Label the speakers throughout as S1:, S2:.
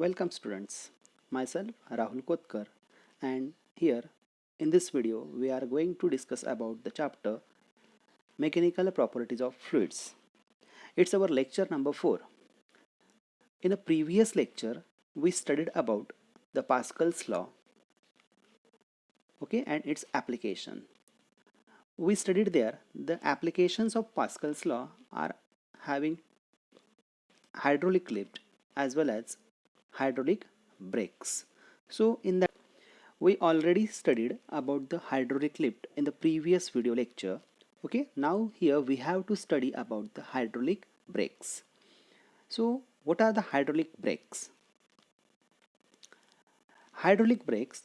S1: Welcome students, myself Rahul Kotkar, and here in this video we are going to discuss about the chapter Mechanical Properties of Fluids. It's our lecture number 4. In a previous lecture we studied about the Pascal's law, and its application. We studied there the applications of Pascal's law are having hydraulic lift as well as hydraulic brakes. So in that we already studied about the hydraulic lift in the previous video lecture. Now here we have to study about the hydraulic brakes. So what are the hydraulic brakes? Hydraulic brakes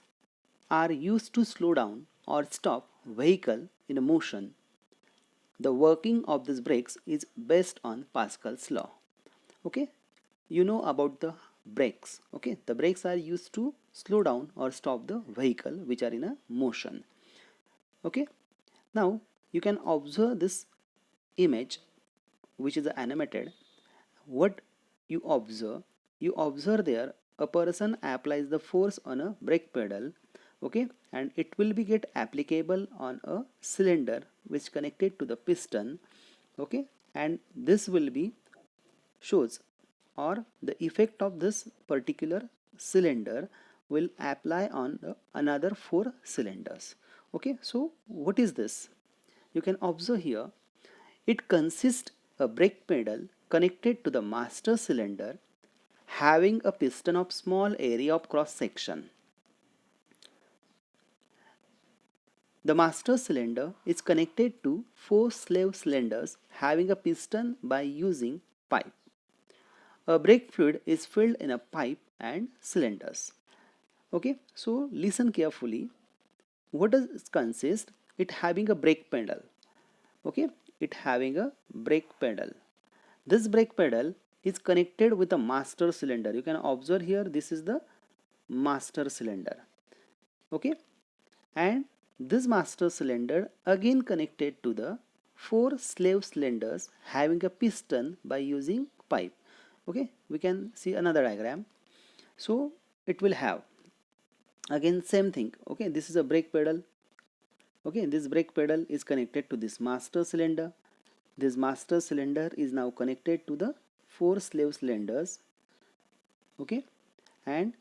S1: are used to slow down or stop vehicle in motion. The working of these brakes is based on Pascal's law. Okay, you know about the brakes. The brakes are used to slow down or stop the vehicle which are in a motion. Now you can observe this image which is animated. What you observe there a person applies the force on a brake pedal, and it will be get applicable on a cylinder which connected to the piston, and this will be shows or the effect of this particular cylinder will apply on another 4 cylinders. So what is this? You can observe here it consists a brake pedal connected to the master cylinder having a piston of small area of cross section. The master cylinder is connected to 4 slave cylinders having a piston by using pipe. A brake fluid is filled in a pipe and cylinders. So listen carefully. What does it consist? It having a brake pedal. It having a brake pedal. This brake pedal is connected with a master cylinder. You can observe here this is the master cylinder. And this master cylinder again connected to the 4 slave cylinders having a piston by using pipe. We can see another diagram. So it will have again same thing. This is a brake pedal. This brake pedal is connected to this master cylinder. This master cylinder is now connected to the 4 slave cylinders. And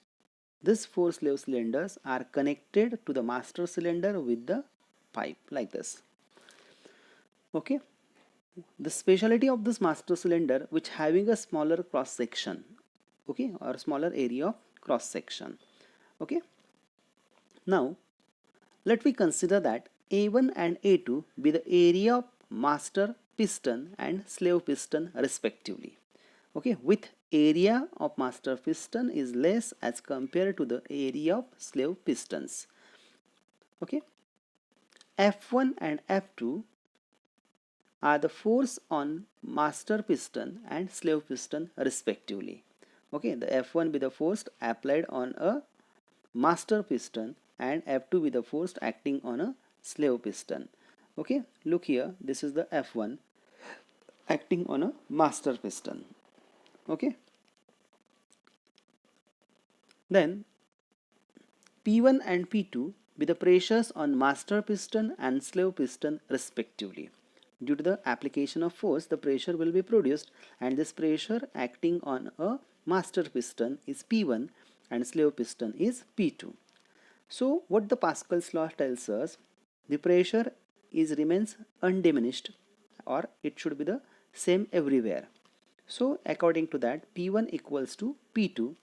S1: these 4 slave cylinders are connected to the master cylinder with the pipe like this. The speciality of this master cylinder which having a smaller cross section, or smaller area of cross section. Now let me consider that A1 and A2 be the area of master piston and slave piston respectively. With area of master piston is less as compared to the area of slave pistons. F1 and F2 are the force on master piston and slave piston respectively. The F1 be the force applied on a master piston and F2 be the force acting on a slave piston. Look here, this is the F1 acting on a master piston. Then P1 and P2 be the pressures on master piston and slave piston respectively. Due to the application of force, the pressure will be produced, and this pressure acting on a master piston is P1 and slave piston is P2. So what the Pascal's law tells us, the pressure remains undiminished, or it should be the same everywhere. So according to that, P1 equals to P2,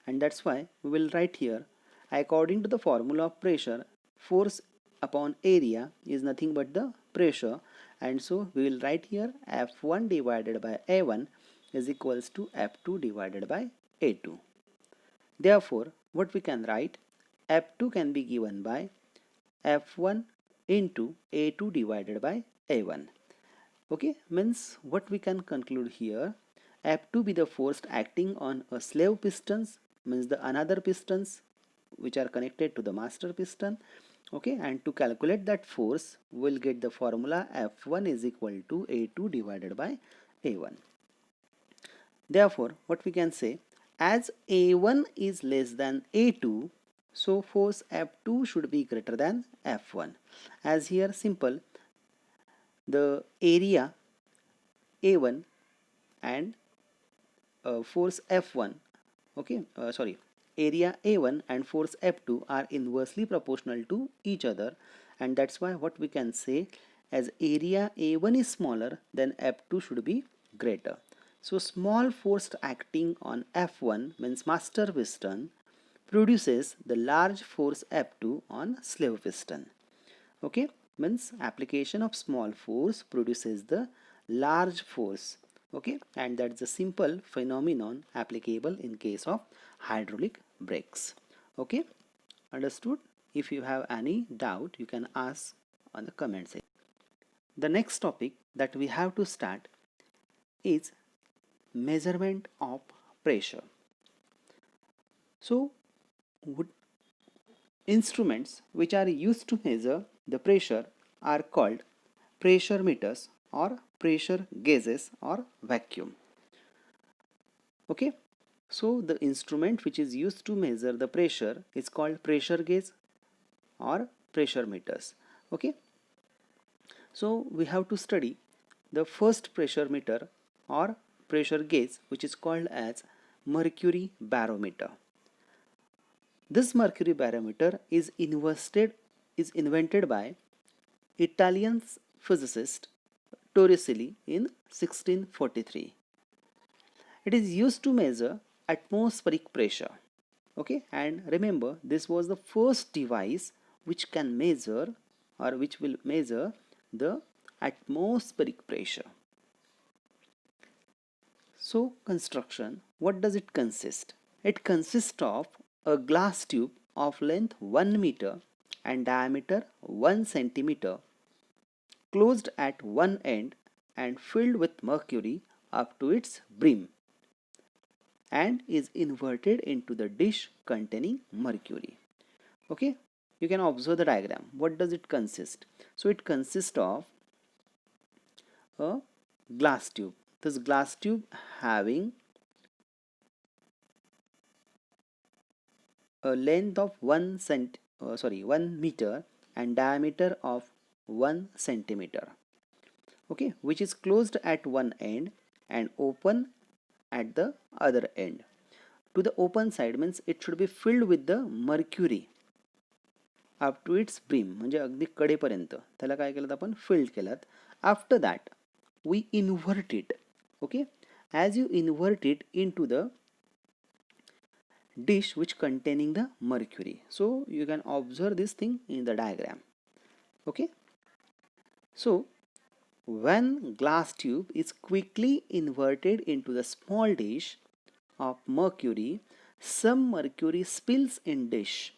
S1: and that's why we will write here, according to the formula of pressure, force upon area is nothing but the pressure, and so we will write here F1 divided by A1 is equals to F2 divided by A2. Therefore what we can write, F2 can be given by F1 into A2 divided by A1. Means what we can conclude here, F2 be the force acting on a slave pistons, means the another pistons which are connected to the master piston. And to calculate that force, we'll get the formula F1 is equal to A2 divided by A1. Therefore what we can say, As A1 is less than A2, so force F2 should be greater than F1. As here simple, the area A1 and force F1, okay, area A1 and force F2 are inversely proportional to each other, and that's why what we can say, as area A1 is smaller, then F2 should be greater. So small force acting on F1 means master piston produces the large force F2 on slave piston. Okay, means application of small force produces the large force. Okay, and that's a simple phenomenon applicable in case of hydraulic brakes. Okay, understood? If you have any doubt, you can ask on the comment section. The next topic that we have to start is measurement of pressure. So instruments which are used to measure the pressure are called pressure meters or pressure gauges or vacuum. Okay, so the instrument which is used to measure the pressure is called pressure gauge or pressure meters. Okay, so we have to study the first pressure meter or pressure gauge, which is called as mercury barometer. This mercury barometer is invented by Italian physicist Torricelli in 1643. It is used to measure atmospheric pressure. Okay, and remember, this was the first device which can measure or which will measure the atmospheric pressure. So construction, what does it consist? It consists of a glass tube of length 1 meter and diameter 1 centimeter, closed at one end and filled with mercury up to its brim, and is inverted into the dish containing mercury. Okay, you can observe the diagram. What does it consist? So it consists of a glass tube. This glass tube having a length of 1 meter and diameter of 1 centimeter. Okay, which is closed at one end and open at the other end. To the open side means it should be filled with the mercury up to its brim, म्हणजे अगदी कडेपर्यंत त्याला काय केलं आपण field केलं. After that we invert it. Okay, as you invert it into the dish which containing the mercury, so you can observe this thing in the diagram. Okay, so when glass tube is quickly inverted into the small dish of mercury, some mercury spills in dish.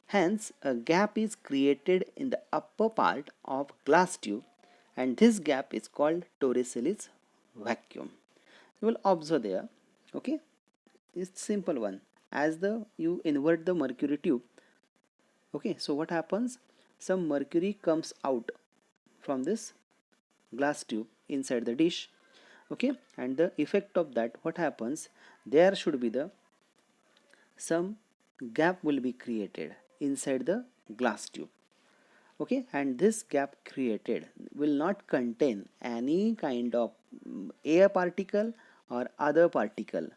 S1: Hence, a gap is created in the upper part of glass tube, and this gap is called Torricelli's vacuum. You will observe there. Okay, it's simple one. As you invert the mercury tube, okay, so what happens? Some mercury comes out from this glass tube inside the dish. Okay, and the effect of that, what happens? There should be some gap will be created inside the glass tube. Okay, and this gap created will not contain any kind of air particle or other particle.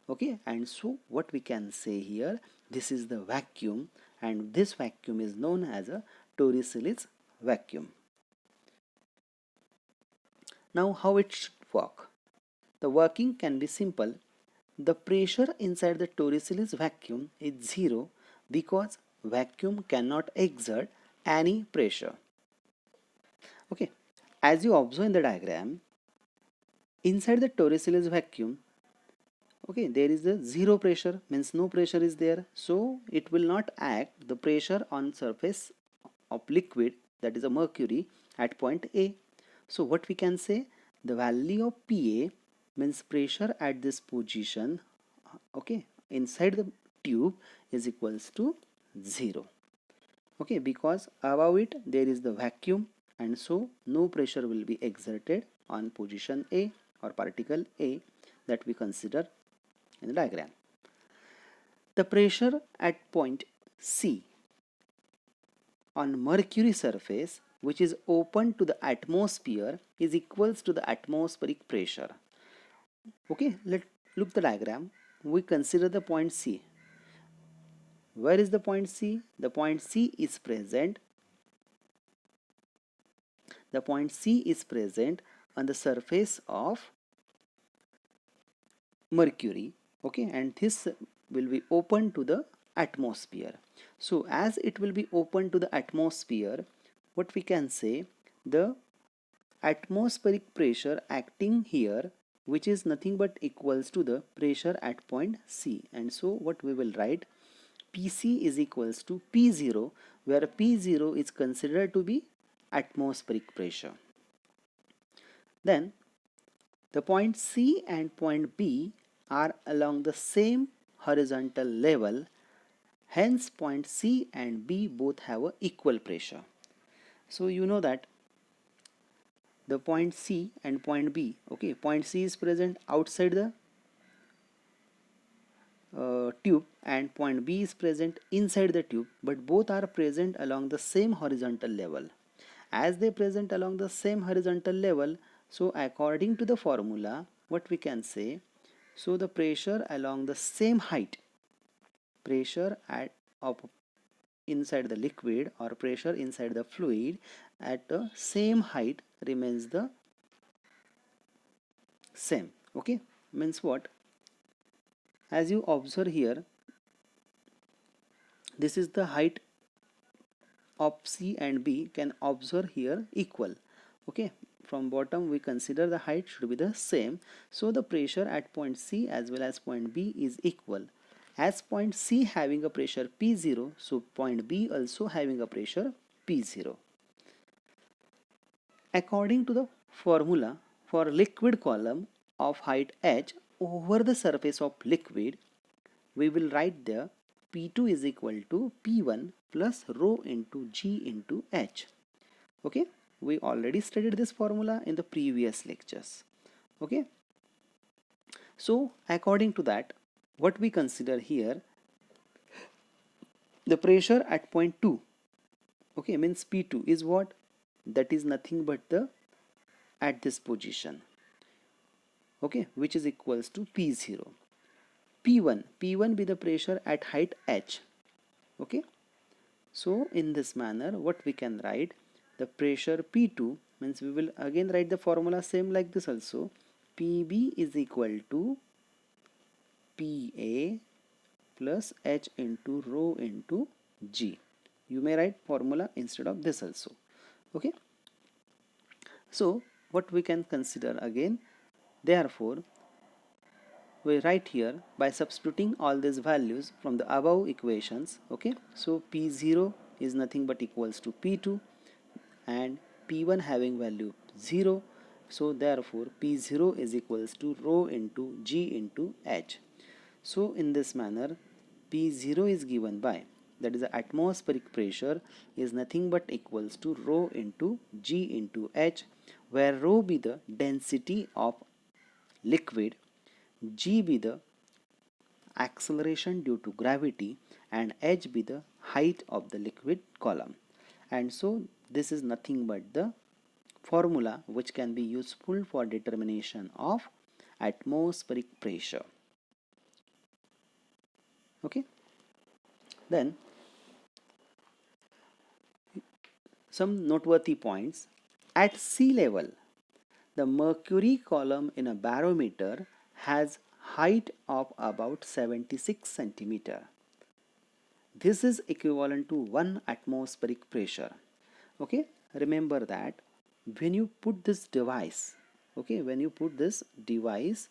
S1: Okay, and so what we can say here, this is the vacuum, and this vacuum is known as a Torricelli's vacuum. Now how it should work? The working can be simple. The pressure inside the Torricelli's vacuum is zero because vacuum cannot exert any pressure. Okay, as you observe in the diagram, inside the Torricelli's vacuum, okay, there is a zero pressure, means no pressure is there, so it will not act the pressure on surface of liquid, that is a mercury, at point A. So what we can say, the value of PA means pressure at this position, okay, inside the tube is equals to 0. Okay, because above it there is the vacuum, and so no pressure will be exerted on position A or particle A that we consider in the diagram. The pressure at point C on Mercury surface, which is open to the atmosphere, is equals to the atmospheric pressure. Okay, let's look the diagram. We consider the point C. Where is the point C? The point C is present. The point C is present on the surface of Mercury. Okay, and this will be open to the atmosphere. So as it will be open to the atmosphere, what we can say, the atmospheric pressure acting here, which is nothing but equals to the pressure at point C. And so what we will write, PC is equals to P0, where P0 is considered to be atmospheric pressure. Then the point C and point B are along the same horizontal level, hence point C and B both have a equal pressure. So you know that the point C and point B, okay, point C is present outside the tube and point B is present inside the tube, but both are present along the same horizontal level. As they present along the same horizontal level, so according to the formula, what we can say, so the pressure along the same height, pressure of inside the liquid or pressure inside the fluid at the same height remains the same. Okay, means what? As you observe here, this is the height of C and B, can observe here equal. Okay, from bottom we consider the height should be the same, so the pressure at point C as well as point B is equal. As point C having a pressure P0, so point B also having a pressure P0. According to the formula for liquid column of height h over the surface of liquid, we will write there P2 is equal to P1 plus rho into G into H. Okay, we already studied this formula in the previous lectures. Okay, so according to that, what we consider here, the pressure at point 2, okay, means P2 is what? That is nothing but the at this position, okay, which is equals to P0. P1 be the pressure at height h. Okay, so in this manner what we can write, the pressure P2 means we will again write the formula same like this also, PB is equal to PA plus H into rho into G. You may write formula instead of this also. Okay, so what we can consider again, therefore we write here by substituting all these values from the above equations. Okay, so P0 is nothing but equals to P2 and P1 having value 0, so therefore P0 is equals to rho into G into H. So in this manner P0 is given by, that is the atmospheric pressure is nothing but equals to rho into G into H, where rho be the density of liquid, G be the acceleration due to gravity, and H be the height of the liquid column. And so this is nothing but the formula which can be useful for determination of atmospheric pressure. Okay, then some noteworthy points. At sea level, the mercury column in a barometer has height of about 76 centimeter. This is equivalent to 1 atmospheric pressure. Okay, remember that when you put this device, okay, when you put this device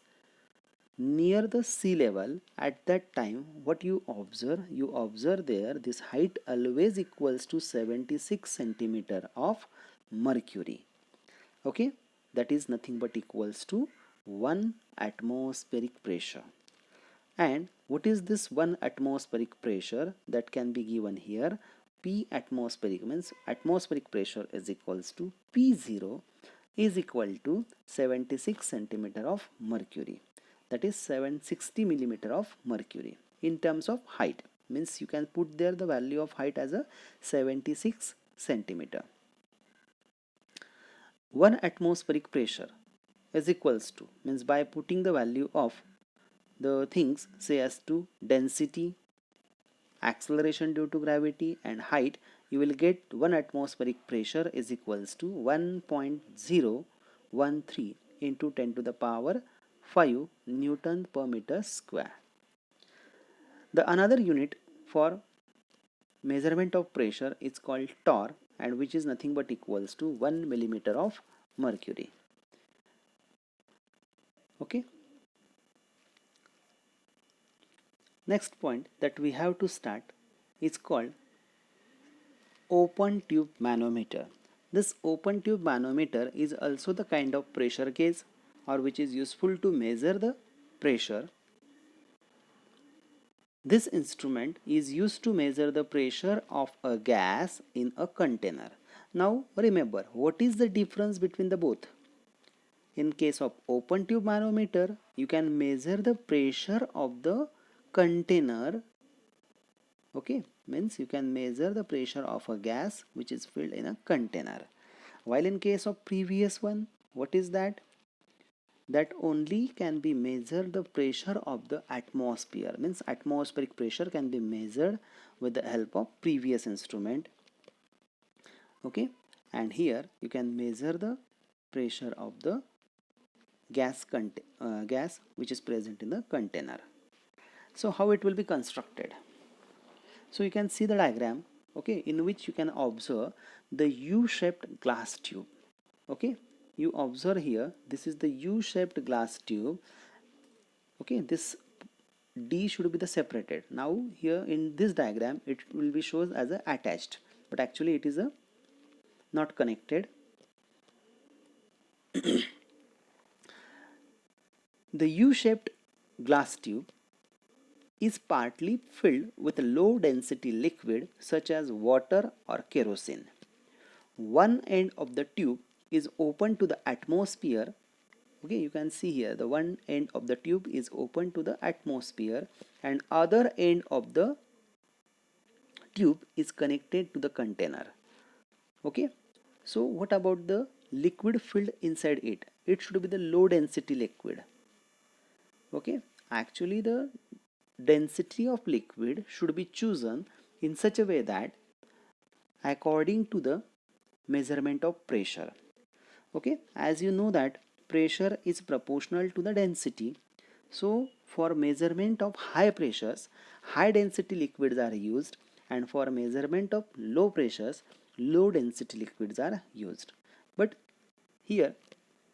S1: near the sea level, at that time what you observe there, this height always equals to 76 centimeter of mercury. Okay, that is nothing but equals to 1 atmospheric pressure. And what is this 1 atmospheric pressure? That can be given here. P atmospheric means atmospheric pressure is equals to P0 is equal to 76 centimeter of mercury, that is 760 millimeter of mercury. in terms of height. Means you can put there the value of height as a 76 centimeter. 1 atmospheric pressure is equals to, means by putting the value of the things say as to density, acceleration due to gravity and height, you will get 1 atmospheric pressure is equals to 1.013 into 10 to the power 5 Newton per meter square. The another unit for measurement of pressure is called torr, and which is nothing but equals to 1 millimeter of mercury. Okay. Next point that we have to start is called open tube manometer. This open tube manometer is also the kind of pressure gauge or which is useful to measure the pressure. This instrument is used to measure the pressure of a gas in a container. Now remember, what is the difference between the both? In case of open tube manometer, you can measure the pressure of the container. Okay, means you can measure the pressure of a gas which is filled in a container. While in case of previous one, what is that? That only can be measured the pressure of the atmosphere. Means atmospheric pressure can be measured with the help of previous instrument. Okay, and here you can measure the pressure of the gas which is present in the container. So how it will be constructed? So you can see the diagram, okay, in which you can observe the U-shaped glass tube. Okay, you observe here, this is the U-shaped glass tube. Okay, this D should be the separated. Now here in this diagram it will be shown as a attached, but actually it is a not connected. The U-shaped glass tube is partly filled with a low density liquid such as water or kerosene. One end of the tube is open to the atmosphere. Okay, you can see here the one end of the tube is open to the atmosphere and other end of the tube is connected to the container. Okay, so what about the liquid filled inside it? It should be the low density liquid. Okay, actually the density of liquid should be chosen in such a way that according to the measurement of pressure. Okay, as you know that pressure is proportional to the density. So for measurement of high pressures, high density liquids are used, and for measurement of low pressures, low density liquids are used. But here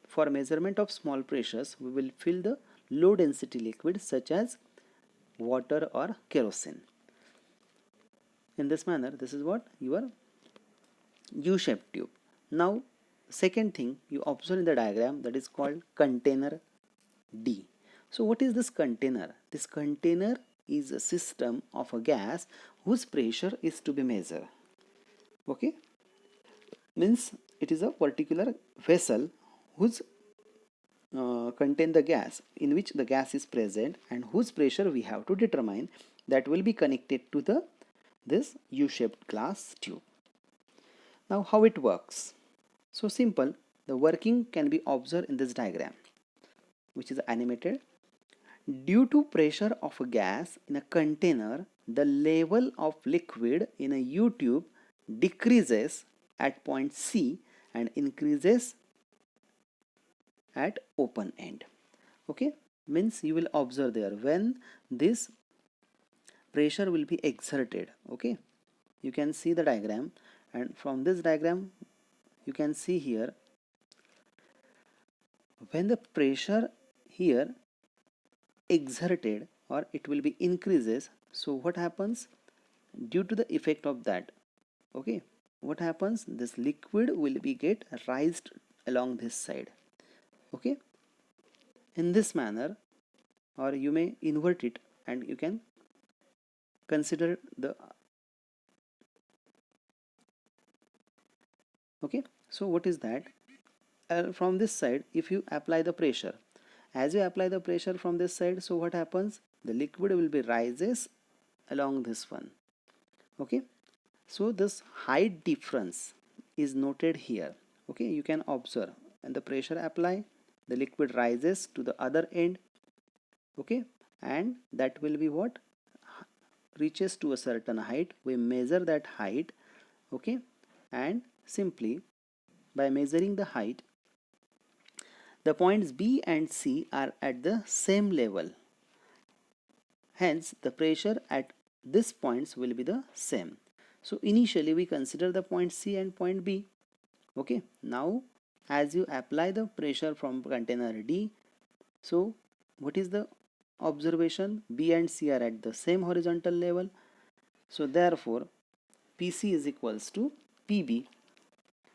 S1: for measurement of small pressures, we will fill the low density liquid such as water or kerosene. In this manner, this is what your U-shaped tube. Now second thing you observe in the diagram, that is called container D. So what is this container? This container is a system of a gas whose pressure is to be measured. Okay, means it is a particular vessel whose contain the gas, in which the gas is present and whose pressure we have to determine, that will be connected to the this U-shaped glass tube. Now how it works? So simple, the working can be observed in this diagram which is animated. Due to pressure of a gas in a container, the level of liquid in a U-tube decreases at point C and increases at open end. Okay, means you will observe there when this pressure will be exerted. Okay, you can see the diagram, and from this diagram you can see here when the pressure here exerted or it will be increases. So what happens due to the effect of that? Okay, what happens, this liquid will be get raised along this side. Okay, in this manner, or you may invert it and you can consider the okay. So what is that? From this side, if you apply the pressure, as you apply the pressure from this side, so what happens, the liquid will be rises along this one. Okay, so this height difference is noted here. Okay, you can observe, and the pressure apply, the liquid rises to the other end. Okay, and that will be what reaches to a certain height. We measure that height. Okay, and simply by measuring the height, the points B and C are at the same level. Hence, the pressure at these points will be the same. So initially we consider the point C and point B. Okay, now as you apply the pressure from container D, so what is the observation? B and C are at the same horizontal level. So therefore PC is equals to PB,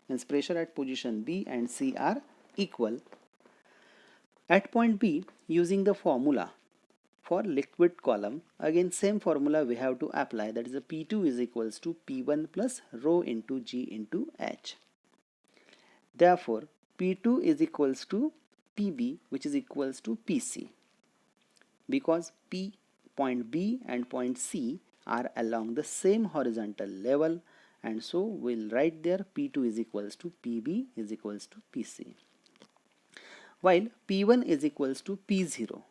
S1: means pressure at position B and C are equal. At point B, using the formula for liquid column, again same formula we have to apply, that is the P2 is equals to P1 plus rho into G into H. Therefore P2 is equals to PB, which is equals to PC, because point B and point C are along the same horizontal level, and so we'll write there P2 is equals to PB is equals to PC, while P1 is equals to P0.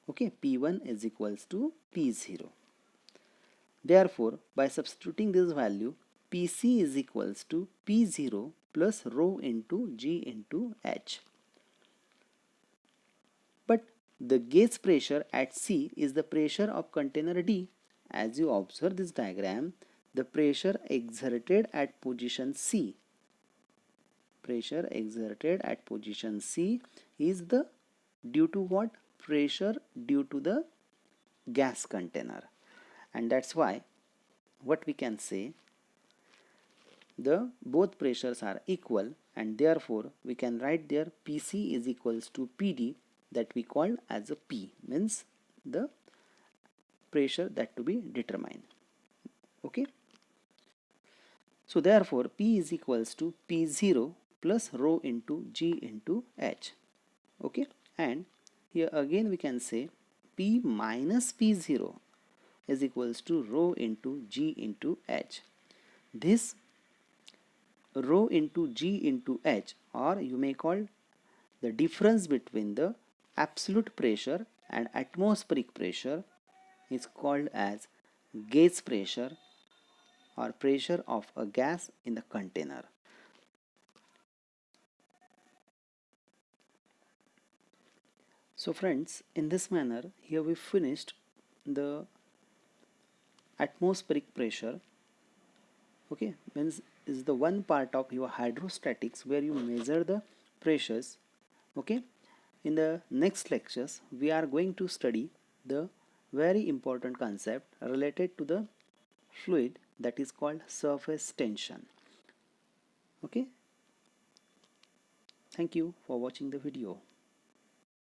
S1: Okay, P1 is equals to P0. Therefore, by substituting this value, PC is equals to P0 plus rho into G into H. But the gauge pressure at C is the pressure of container D. As you observe this diagram, the pressure exerted at position C, is the due to what? Pressure due to the gas container, and that's why what we can say, the both pressures are equal, and therefore we can write there PC is equals to PD, that we call as a P, means the pressure that to be determined. Okay, so therefore P is equals to P0 plus rho into G into H. Okay, and here again we can say P minus P0 is equals to rho into G into H. This rho into G into H, or you may call the difference between the absolute pressure and atmospheric pressure, is called as gauge pressure or pressure of a gas in the container. So friends, in this manner, here we finished the atmospheric pressure. Okay, means is the one part of your hydrostatics where you measure the pressures. Okay, in the next lectures we are going to study the very important concept related to the fluid, that is called surface tension. Okay, thank you for watching the video.